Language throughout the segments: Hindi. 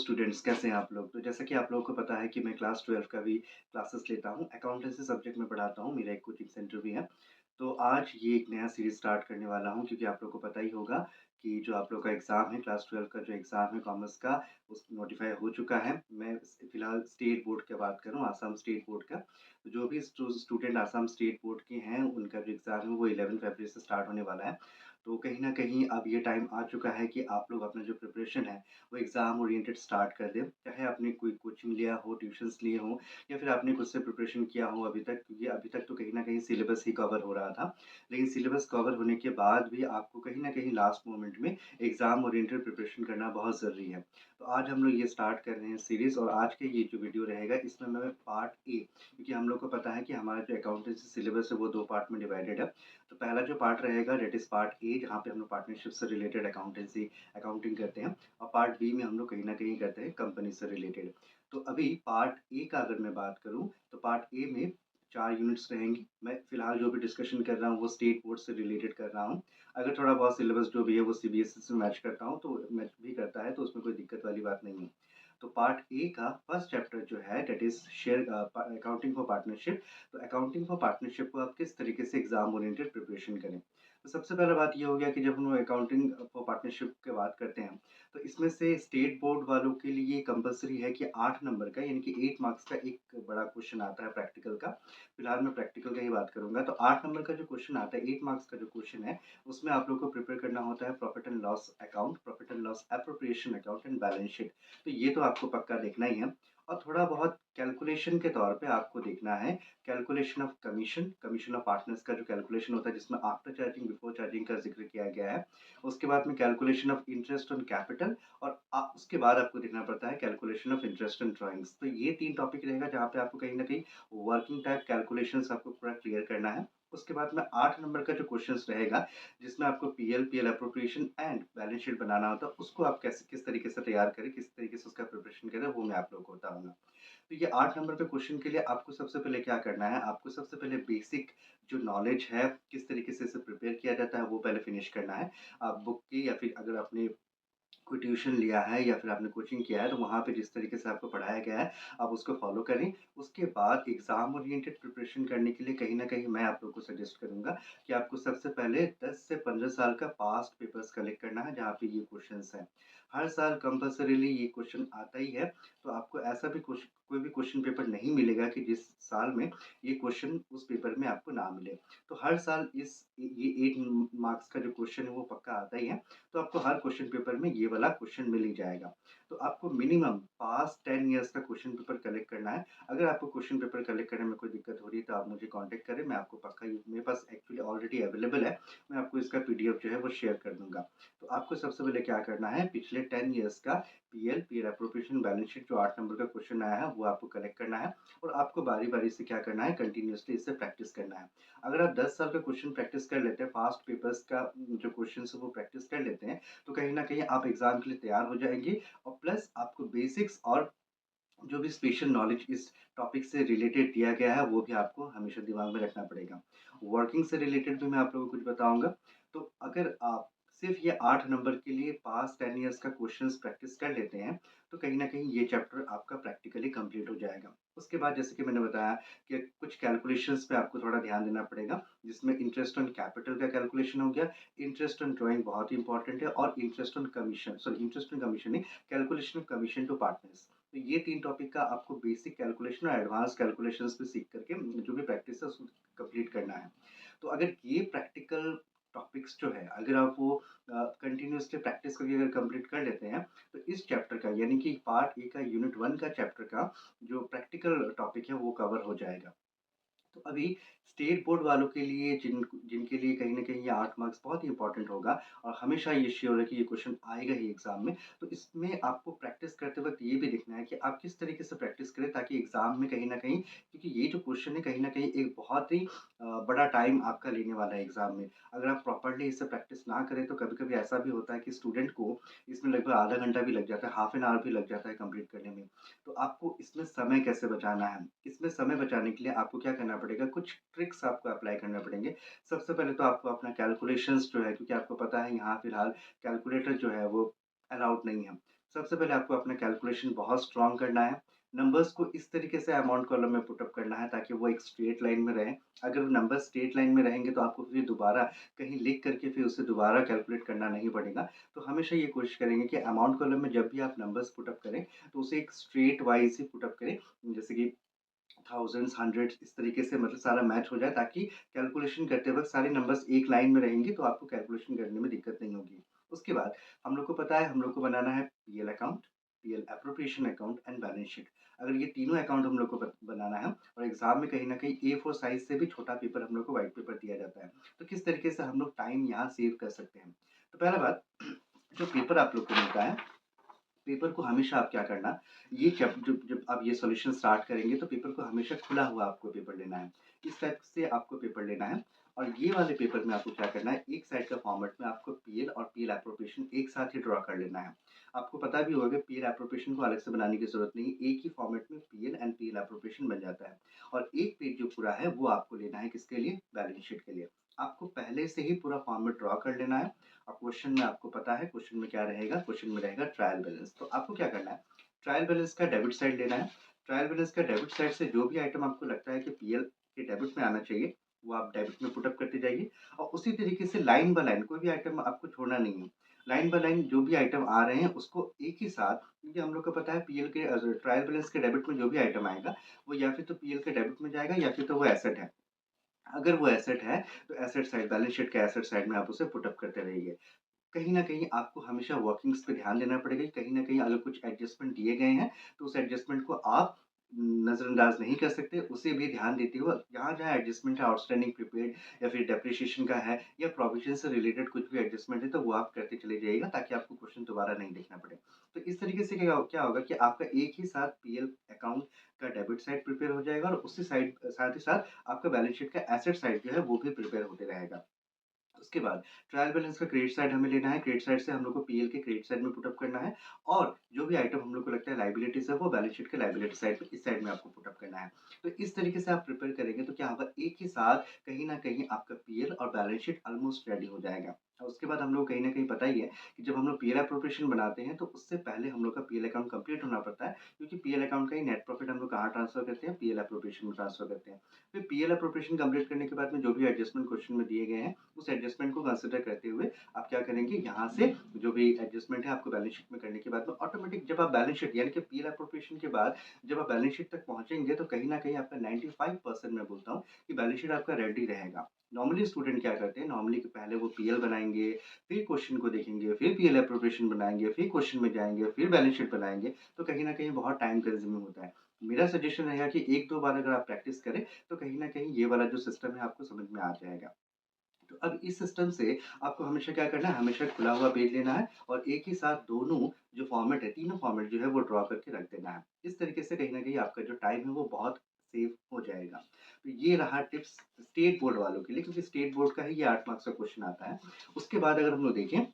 स्टूडेंट्स, कैसे हैं आप लोग? तो जैसा कि आप लोगों को पता है कि मैं क्लास 12 का भी क्लासेस लेता हूँ, अकाउंटेंसी सब्जेक्ट में पढ़ाता हूँ, मेरा एक कोचिंग सेंटर भी है। तो आज ये एक नया सीरीज़ स्टार्ट करने वाला हूँ क्योंकि आप लोगों को पता ही होगा कि जो आप लोग का एग्ज़ाम है, क्लास 12 का जो एग्ज़ाम है कॉमर्स का, उस नोटिफ़ाई हो चुका है। मैं फ़िलहाल स्टेट बोर्ड की बात करूँ, आसाम स्टेट बोर्ड का। तो जो भी स्टूडेंट आसाम स्टेट बोर्ड के हैं, उनका जो एग्ज़ाम है वो 11 फरवरी से स्टार्ट होने वाला है। तो कहीं न कहीं अब ये टाइम आ चुका है कि आप लोग अपना जो प्रिपरेशन है वो एग्ज़ाम ओरिएंटेड स्टार्ट कर दें। चाहे आपने कोई कोचिंग लिया हो, ट्यूशन्स लिए हों या फिर आपने खुद से प्रिपरेशन किया हो अभी तक, क्योंकि अभी तक तो कहीं न कहीं सिलेबस ही कवर हो रहा था। लेकिन सिलेबस कवर होने के बाद भी आपको कहीं न कहीं लास्ट मोमेंट में एग्ज़ाम ओरिएंटेड प्रिपरेशन करना बहुत ज़रूरी है। तो आज हम लोग ये स्टार्ट कर रहे हैं सीरीज़, और आज के ये जो वीडियो रहेगा इसमें मैं पार्ट ए, क्योंकि हम लोग को पता है कि हमारा जो अकाउंटेंसी सिलेबस है वो 2 पार्ट में डिवाइडेड है। तो पहला जो पार्ट रहेगा दैट इज़ पार्ट ए, जहाँ पे हम लोग पार्टनरशिप से रिलेटेड अकाउंटिंग करते हैं। और पार्ट बी में हम लोग कहीं न कहीं करते हैं कंपनी से रिलेटेड। तो अभी पार्ट ए का अगर मैं बात करूँ, तो पार्ट ए में 4 यूनिट्स रहेंगी। मैं फ़िलहाल जो भी डिस्कशन कर रहा हूँ वो स्टेट बोर्ड से रिलेटेड कर रहा हूँ। अगर थोड़ा बहुत सिलेबस जो भी है वो सीबीएसई से मैच करता हूँ, तो मैच भी करता है, तो उसमें कोई दिक्कत वाली बात नहीं है। तो पार्ट ए का फर्स्ट चैप्टर जो है that is accounting for partnership. तो अकाउंटिंग फॉर पार्टनरशिप को आप किस तरीके से एग्ज़ाम ओरिएंटेड प्रिपरेशन करें। तो सबसे पहला बात ये हो गया कि जब हम लोग अकाउंटिंग फॉर पार्टनरशिप की बात करते हैं, तो इसमें से स्टेट बोर्ड वालों के लिए कंपल्सरी है कि 8 नंबर का यानी कि 8 मार्क्स का एक बड़ा क्वेश्चन आता है प्रैक्टिकल का। फिलहाल मैं प्रैक्टिकल का ही बात करूँगा। तो 8 नंबर का जो क्वेश्चन आता है, 8 मार्क्स का जो क्वेश्चन है, उसमें आप लोग को प्रिपेयर करना होता है profit and loss account, profit and loss appropriation account and balance sheet. तो ये तो आपको पक्का देखना ही है। और थोड़ा बहुत कैलकुलेशन के तौर पे आपको देखना है calculation of commission, commission of partners का जो कैलकुलेशन होता है जिसमें आफ्टर चार्जिंग, बिफोर चार्जिंग का ज़िक्र किया गया है। उसके बाद में calculation of interest on capital, और उसके बाद आपको देखना पड़ता है calculation of interest on drawings. तो ये 3 टॉपिक रहेगा जहाँ पे आपको कहीं न कहीं वर्किंग टाइप कैलकुलेशंस आपको पूरा क्लियर करना है। उसके बाद में 8 नंबर का जो क्वेश्चंस रहेगा, जिसमें आपको PL appropriation and balance sheet बनाना होता है, उसको आप कैसे किस तरीके से तैयार करें, किस तरीके से उसका प्रिपरेशन करें, वो मैं आप लोगों को बताऊँगा। तो ये 8 नंबर के क्वेश्चन के लिए आपको सबसे पहले क्या करना है, आपको सबसे पहले बेसिक जो नॉलेज है, किस तरीके से इसे प्रिपेयर किया जाता है, वो पहले फिनिश करना है। आप बुक की या फिर अगर आपने कोई ट्यूशन लिया है या फिर आपने कोचिंग किया है, तो वहाँ पे जिस तरीके से आपको पढ़ाया गया है, आप उसको फ़ॉलो करें। उसके बाद एग्ज़ाम ओरिएंटेड प्रिपरेशन करने के लिए कहीं न कहीं मैं आप लोगों को सजेस्ट करूँगा कि आपको सबसे पहले 10 से 15 साल का पास्ट पेपर्स कलेक्ट करना है, जहाँ पे ये क्वेश्चन्स हैं। हर साल कंपल्सरीली ये क्वेश्चन आता ही है, तो आपको ऐसा भी कोई भी क्वेश्चन पेपर नहीं मिलेगा कि जिस साल में ये क्वेश्चन उस पेपर में आपको ना मिले। तो हर साल ये 8 मार्क्स का जो क्वेश्चन है वो पक्का आता ही है। तो आपको हर क्वेश्चन पेपर में ये वाला क्वेश्चन मिल ही जाएगा। तो आपको मिनिमम पास्ट 10 इयर्स का क्वेश्चन पेपर कलेक्ट करना है। अगर आपको क्वेश्चन पेपर कलेक्ट करने में कोई दिक्कत हो रही है तो आप मुझे कॉन्टैक्ट करें, मैं आपको पक्का ये मेरे पास एक्चुअली ऑलरेडी अवेलेबल है, मैं आपको इसका पीडीएफ जो है वो शेयर कर दूँगा। तो आपको सबसे पहले क्या करना है, पिछले 10 इयर्स का पीएल एप्रोप्रिएशन बैलेंस शीट जो 8 नंबर का क्वेश्चन आया है वो आपको कलेक्ट करना है, और आपको बारी-बारी से क्या करना है, कंटीन्यूअसली इससे प्रैक्टिस करना है। अगर आप 10 साल का क्वेश्चन प्रैक्टिस कर लेते हैं, पास्ट पेपर्स का जो क्वेश्चन्स है वो प्रैक्टिस कर लेते हैं, तो कहीं न कहीं आप एग्ज़ाम के लिए तैयार हो जाएँगे, और प्लस आपको बेसिक्स और जो भी स्पेशल नॉलेज इस टॉपिक से रिलेटेड दिया गया है, वो भी आपको हमेशा दिमाग में रखना पड़ेगा। वर्किंग से रिलेटेड भी मैं आप लोगों को कुछ बताऊँगा। तो अगर आप सिर्फ़ ये 8 नंबर के लिए पास्ट 10 इयर्स का क्वेश्चंस प्रैक्टिस कर लेते हैं, तो कहीं न कहीं ये चैप्टर आपका प्रैक्टिकली कंप्लीट हो जाएगा। उसके बाद जैसे कि मैंने बताया कि कुछ कैलकुलेशंस पे आपको थोड़ा ध्यान देना पड़ेगा, जिसमें इंटरेस्ट ऑन कैपिटल का कैलकुलेशन हो गया, इंटरेस्ट ऑन ड्राइंग बहुत ही इम्पोर्टेंट है, और इंटरेस्ट ऑन कमीशन नहीं, calculation of commission to partners. तो ये 3 टॉपिक का आपको बेसिक कैलकुलेशन और एडवांस कैलकुलेशंस पे सीख करके जो भी प्रैक्टिस है उसको कंप्लीट करना है। तो अगर ये प्रैक्टिकल टॉपिक्स जो है, अगर आप वो कंटिन्यूअसली प्रैक्टिस करके अगर कंप्लीट कर लेते हैं, तो इस चैप्टर का यानी कि पार्ट ए का यूनिट 1 का चैप्टर का जो प्रैक्टिकल टॉपिक है वो कवर हो जाएगा। तो अभी स्टेट बोर्ड वालों के लिए जिनके लिए कहीं न कहीं ये 8 मार्क्स बहुत ही इम्पोर्टेंट होगा, और हमेशा ये श्योर है कि ये क्वेश्चन आएगा ही एग्ज़ाम में। तो इसमें आपको प्रैक्टिस करते वक़्त ये भी देखना है कि आप किस तरीके से प्रैक्टिस करें, ताकि एग्ज़ाम में कहीं न कहीं, क्योंकि ये जो क्वेश्चन है कहीं न कहीं एक बहुत ही बड़ा टाइम आपका लेने वाला है एग्ज़ाम में। अगर आप प्रॉपर्ली इसे प्रैक्टिस ना करें, तो कभी-कभी ऐसा भी होता है कि स्टूडेंट को इसमें लगभग आधा घंटा भी लग जाता है, हाफ एन आवर भी लग जाता है कंप्लीट करने में। तो आपको इसमें समय कैसे बचाना है? इसमें समय बचाने के लिए आपको क्या करना पड़ेगा, कुछ ट्रिक्स आपको अप्लाई करने पड़ेंगे। सबसे पहले तो आपको अपना कैलकुलेशंस जो है, क्योंकि आपको पता है यहाँ फिलहाल कैलकुलेटर जो है वो अलाउड नहीं है। सबसे पहले आपको अपना कैलकुलेशन बहुत स्ट्रॉन्ग करना है। नंबर्स को इस तरीके से अमाउंट कॉलम में पुट अप करना है ताकि वो एक स्ट्रेट लाइन में रहें। अगर वो नंबर स्ट्रेट लाइन में रहेंगे तो आपको फिर दोबारा कहीं लिख करके फिर उसे दोबारा कैलकुलेट करना नहीं पड़ेगा। तो हमेशा ये कोशिश करेंगे कि अमाउंट कॉलम में जब भी आप नंबर्स पुट अप करें, तो उसे एक स्ट्रेट वाइज़ ही पुट अप करें। जैसे कि थाउज़ेंड्स, हंड्रेड्स इस तरीके से मतलब सारा मैच हो जाए ताकि कैलकुलेशन करते वक़्त सारे नंबर्स एक लाइन में रहेंगे तो आपको कैलकुलेशन करने में दिक्कत नहीं होगी। उसके बाद हम लोग को पता है हम लोग को बनाना है PL account, PL appropriation account and balance sheet. अगर ये तीनों अकाउंट हम लोग को बनाना है और एग्ज़ाम में कहीं न कहीं ए4 साइज़ से भी छोटा पेपर हम लोग को व्हाइट पेपर दिया जाता है। तो किस तरीके से हम लोग टाइम यहाँ सेव कर सकते हैं? तो पहला बात जो पेपर आप लोग को मिलता है पेपर को हमेशा आप क्या करना, ये जब जब आप ये सॉल्यूशन स्टार्ट करेंगे तो पेपर को हमेशा खुला हुआ आपको पेपर लेना है। इस टाइप से आपको पेपर लेना है और ये वाले पेपर में आपको क्या करना है, एक साइड का फॉर्मेट में आपको पीएल और पीएल एप्रोप्रिएशन एक साथ ही ड्रा कर लेना है। आपको पता भी होगा कि पीएल एप्रोप्रिएशन को अलग से बनाने की ज़रूरत नहीं है, एक ही फॉर्मेट में पीएल एंड पीएल एप्रोप्रिएशन बन जाता है और एक पेज जो पूरा है वो आपको लेना है किसके लिए? बैलेंस शीट के लिए। आपको पहले से ही पूरा फॉर्मेट ड्रा कर लेना है और क्वेश्चन में आपको पता है क्वेश्चन में क्या रहेगा, क्वेश्चन में रहेगा ट्रायल बैलेंस। तो आपको क्या करना है, ट्रायल बैलेंस का डेबिट साइड लेना है। ट्रायल बैलेंस का डेबिट साइड से जो भी आइटम आपको लगता है कि पीएल के डेबिट में आना चाहिए, वो आप डेबिट में पुट अप करते जाइए और उसी तरीके से लाइन बाय लाइन कोई भी आइटम आपको छोड़ना नहीं है। लाइन बाय लाइन जो भी आइटम आ रहे हैं उसको एक ही साथ, क्योंकि हम लोग को पता है पीएल के ट्रायल बैलेंस के डेबिट में जो भी आइटम आएगा, वो या फिर तो पीएल के डेबिट में जाएगा या फिर तो वो एसेट है। अगर वो एसेट है, तो एसेट साइड बैलेंस शीट के एसेट साइड में आप उसे पुट अप करते रहिए। कहीं न कहीं आपको हमेशा वर्किंग्स पे ध्यान देना पड़ेगा। कहीं न कहीं अगर कुछ एडजस्टमेंट दिए गए हैं, तो उस एडजस्टमेंट को आप नज़रअंदाज नहीं कर सकते। उसे भी ध्यान देते हुए जहाँ-जहाँ एडजस्टमेंट है आउटस्टैंडिंग प्रीपेड या फिर डेप्रिसिएशन का है या प्रोविज़न से रिलेटेड कुछ भी एडजस्टमेंट है, तो वो आप करते चले जाइएगा ताकि आपको क्वेश्चन दोबारा नहीं देखना पड़े। तो इस तरीके से क्या होगा कि आपका एक ही साथ पीएल अकाउंट का डेबिट साइड प्रिपेयर हो जाएगा और उसी साइड साथ ही साथ आपका बैलेंस शीट का एसेट साइड जो है वो भी प्रिपेयर होते रहेगा। उसके बाद ट्रायल बैलेंस का क्रेडिट साइड हमें लेना है। क्रेडिट साइड से हम लोग को पीएल के क्रेडिट साइड में पुट अप करना है और जो भी आइटम हम लोग को लगता है लायबिलिटीज़ है वो बैलेंस शीट के लायबिलिटी साइड पे इस साइड में आपको पुट अप करना है। तो इस तरीके से आप प्रिपेयर करेंगे तो क्या होगा, एक ही साथ कहीं न कहीं आपका पीएल और बैलेंस शीट ऑलमोस्ट रेडी हो जाएगा। और उसके बाद हम लोग कहीं न कहीं पता ही है कि जब हम लोग पीएल एप्रोप्रिएशन बनाते हैं तो उससे पहले हम लोग का पीएल अकाउंट कंप्लीट होना पड़ता है, क्योंकि पीएल अकाउंट का ही नेट प्रॉफिट हम लोग कहाँ ट्रांसफर करते हैं? पीएल एप्रोप्रिएशन में ट्रांसफर करते हैं। फिर पीएल एप्रोप्रिएशन कंप्लीट करने के बाद में जो भी एडजस्टमेंट क्वेश्चन में दिए गए हैं, उस एडजस्टमेंट को कंसीडर करते हुए आप क्या करेंगे, यहाँ से जो भी एडजस्टमेंट है आपको बैलेंस शीट में करने के बाद में ऑटोमेटिक जब आप बैलेंस शीट यानी कि पीएल एप्रोप्रिएशन के बाद जब आप बैलेंस शीट तक पहुँचेंगे तो कहीं न कहीं आपका 95% मैं बोलता हूँ कि बैलेंस शीट आपका रेडी रहेगा। नॉर्मली स्टूडेंट क्या करते हैं, नॉर्मली कि पहले वो पीएल बनाएँगे, फिर क्वेश्चन को देखेंगे, फिर पीएल एप्रोप्रिएशन बनाएँगे, फिर क्वेश्चन में जाएँगे, फिर बैलेंस शीट बनाएँगे, तो कहीं न कहीं बहुत टाइम कंज्यूमिंग होता है। मेरा सजेशन रहेगा कि 1-2 बार अगर आप प्रैक्टिस करें, तो कहीं न कहीं ये वाला जो सिस्टम है आपको समझ में आ जाएगा। तो अब इस सिस्टम से आपको हमेशा क्या करना है, हमेशा खुला हुआ पेज लेना है और एक ही साथ दोनों जो फॉर्मेट है, तीनों फॉर्मेट जो है वो ड्रा करके रख देना है। इस तरीके से कहीं न कहीं आपका जो टाइम है वो बहुत सेव हो जाएगा। तो ये रहा टिप्स स्टेट बोर्ड वालों के लिए, क्योंकि स्टेट बोर्ड का ही ये 8 मार्क्स का क्वेश्चन आता है। उसके बाद अगर हम लोग देखें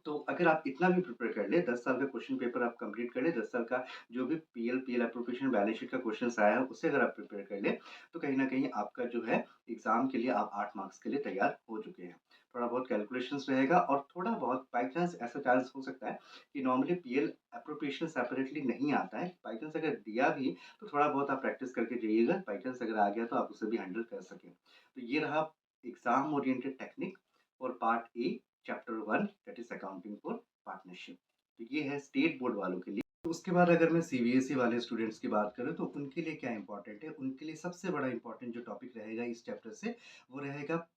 तो अगर आप इतना भी प्रिपेयर कर लें, 10 साल का क्वेश्चन पेपर आप कंप्लीट कर लें, 10 साल का जो भी पीएल एप्रोप्रिएशन बैलेंस शीट का क्वेश्चन्स आया है, उसे अगर आप प्रिपेयर कर लें, तो कहीं न कहीं आपका जो है एग्ज़ाम के लिए आप 8 मार्क्स के लिए तैयार हो चुके हैं। थोड़ा बहुत कैलकुलेशंस रहेगा और थोड़ा बहुत बाय चांस ऐसा चांस हो सकता है कि नॉर्मली पीएल एप्रोप्रिएशन सेपरेटली नहीं आता है। बाय चांस अगर दिया भी, तो थोड़ा बहुत आप प्रैक्टिस करके जाइएगा। बाय चांस अगर आ गया, तो आप उसे भी हैंडल कर सकें। तो ये रहा exam oriented technique for part A chapter 1 that is accounting for partnership. तो ये है स्टेट बोर्ड वालों के लिए। तो उसके बाद अगर मैं सीबीएसई वाले स्टूडेंट्स की बात करूँ तो उनके लिए क्या इम्पोर्टेंट है? उनके लिए सबसे बड़ा इम्पोर्टेंट जो टॉपिक रहेगा इस चैप्टर से, वो रहेगा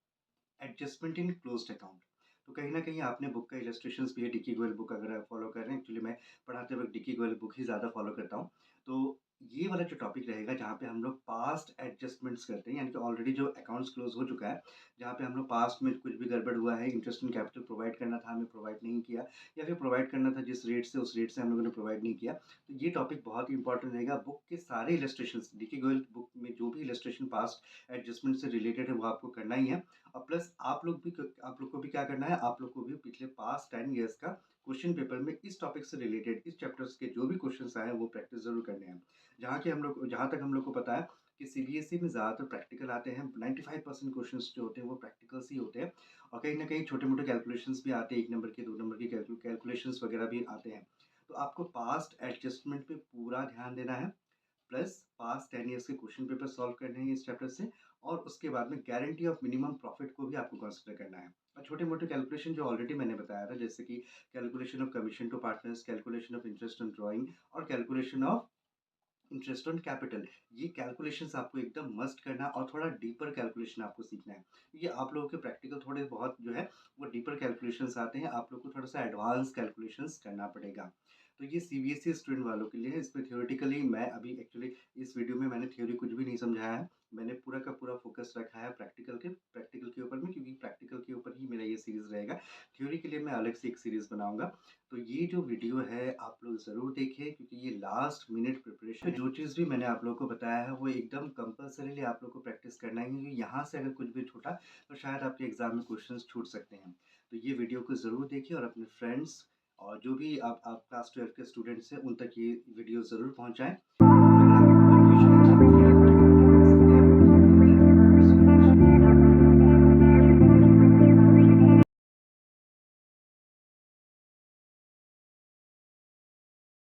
एडजस्टमेंट इन क्लोज्ड अकाउंट। तो कहीं न कहीं आपने बुक का इलस्ट्रेशंस भी है, डिकी गोयल बुक अगर आप फ़ॉलो कर रहे हैं, एक्चुअली मैं पढ़ाते वक़्त डिकी गोयल बुक ही ज़्यादा फ़ॉलो करता हूँ। तो ये वाला जो टॉपिक रहेगा जहाँ पे हम लोग पास्ट एडजस्टमेंट्स करते हैं, यानी कि ऑलरेडी जो अकाउंट्स क्लोज़ हो चुका है, जहाँ पे हम लोग पास्ट में कुछ भी गड़बड़ हुआ है, इंटरेस्ट एंड कैपिटल प्रोवाइड करना था, हमें प्रोवाइड नहीं किया या फिर प्रोवाइड करना था जिस रेट से, उस रेट से हम लोगों ने प्रोवाइड नहीं किया। तो ये टॉपिक बहुत ही इंपॉर्टेंट रहेगा। बुक के सारे इलस्ट्रेशंस डिकी गोयल बुक में जो भी इलस्ट्रेशन पास्ट एडजस्टमेंट से रिलेटेड है, वो आपको करना ही है। और प्लस आप लोग को भी क्या करना है, आप लोग को भी पिछले पास्ट 10 इयर्स का क्वेश्चन पेपर में इस टॉपिक से रिलेटेड इस चैप्टर्स के जो भी क्वेश्चंस आए हैं वो प्रैक्टिस ज़रूर करने हैं। जहाँ तक हम लोग को पता है कि सीबीएसई में ज़्यादातर प्रैक्टिकल आते हैं, 95% क्वेश्चंस जो होते हैं वो प्रैक्टिकल्स ही होते हैं और कहीं न कहीं छोटे-मोटे कैलकुलेशंस भी आते हैं, 1 नंबर के, 2 नंबर के कैलकुलेशंस वगैरह भी आते हैं। तो आपको पास्ट एडजस्टमेंट पे पूरा ध्यान देना है, प्लस पास्ट 10 ईयर्स के क्वेश्चन पेपर सॉल्व करने हैं इस चैप्टर से और उसके बाद में गारंटी ऑफ मिनिमम प्रॉफिट को भी आपको कंसीडर करना है। और छोटे-मोटे कैलकुलेशन जो ऑलरेडी मैंने बताया था, जैसे कि calculation of commission to partners, calculation of interest on drawing और calculation of interest on capital, ये कैलकुलेशंस आपको एकदम मस्ट करना है और थोड़ा डीपर कैलकुलेशन आपको सीखना है। ये आप लोगों के प्रैक्टिकल थोड़े बहुत जो है वो डीपर कैलकुलेशंस आते हैं, आप लोग को थोड़ा सा एडवांस कैलकुलेशंस करना पड़ेगा। तो ये सीबीएसई स्टूडेंट वालों के लिए है। इसमें थ्योरेटिकली मैं अभी एक्चुअली इस वीडियो में मैंने थ्योरी कुछ भी नहीं समझाया है। मैंने पूरा का पूरा फोकस रखा है प्रैक्टिकल के ऊपर में, क्योंकि प्रैक्टिकल के ऊपर ही मेरा ये सीरीज़ रहेगा। थ्योरी के लिए मैं अलग से एक सीरीज़ बनाऊँगा। तो ये जो वीडियो है आप लोग ज़रूर देखें, क्योंकि ये लास्ट मिनट प्रिपरेशन है। जो चीज़ भी मैंने आप लोगों को बताया है वो एकदम कंपल्सरीली आप लोग को प्रैक्टिस करना है, क्योंकि यहाँ से अगर कुछ भी छूटा तो शायद आपके एग्ज़ाम में क्वेश्चंस छूट सकते हैं। तो ये वीडियो को ज़रूर देखिए और अपने फ्रेंड्स और जो भी आप क्लास 12 के स्टूडेंट्स हैं उन तक ये वीडियो ज़रूर पहुँचाएँ।